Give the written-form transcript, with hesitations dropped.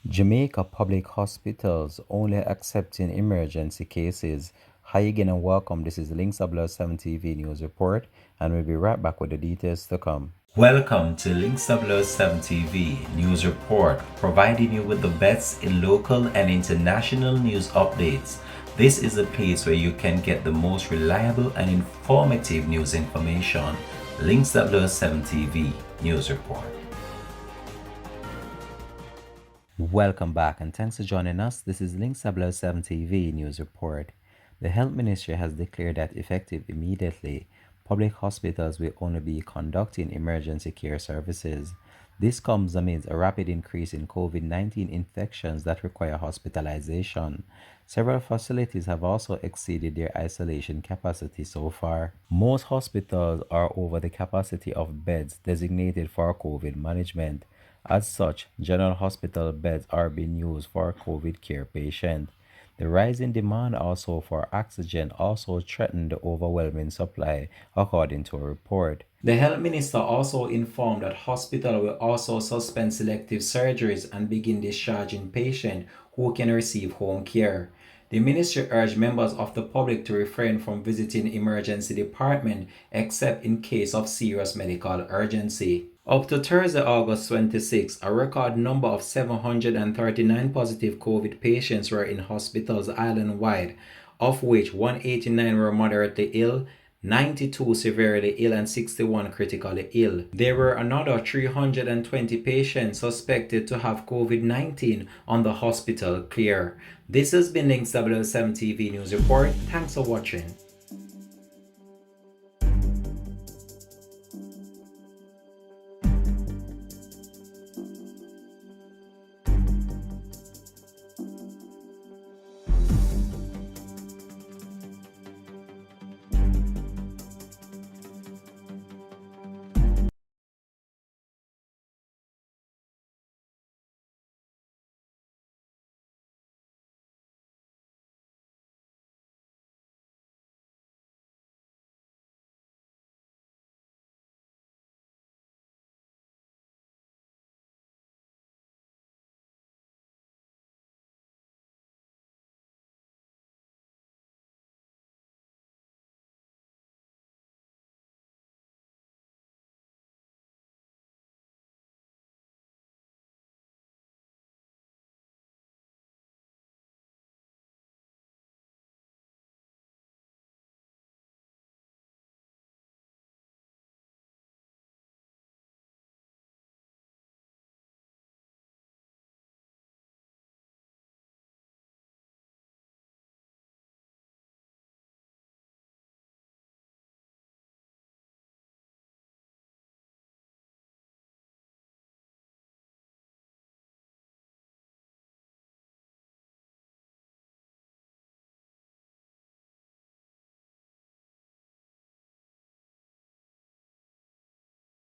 Jamaica public hospitals only accepting emergency cases. Hi again and welcome. This is Links 7 TV News Report, and we'll be right back with the details to come. Welcome to Links 7 TV News Report, providing you with the best in local and international news updates. This is a place where you can get the most reliable and informative news information. Links 7 TV News Report. Welcome back and thanks for joining us. This is Link 7 TV News Report. The Health Ministry has declared that effective immediately, public hospitals will only be conducting emergency care services. This comes amid a rapid increase in COVID-19 infections that require hospitalization. Several facilities have also exceeded their isolation capacity so far. Most hospitals are over the capacity of beds designated for COVID management. As such, general hospital beds are being used for COVID care patients. The rising demand also for oxygen also threatened the overwhelming supply, according to a report. The health minister also informed that hospital will also suspend selective surgeries and begin discharging patients who can receive home care. The ministry urged members of the public to refrain from visiting emergency department except in case of serious medical urgency. Up to Thursday, August 26, a record number of 739 positive COVID patients were in hospitals island-wide, of which 189 were moderately ill, 92 severely ill, and 61 critically ill. There were another 320 patients suspected to have COVID-19 on the hospital clear. This has been Link 7 TV News Report. Thanks for watching.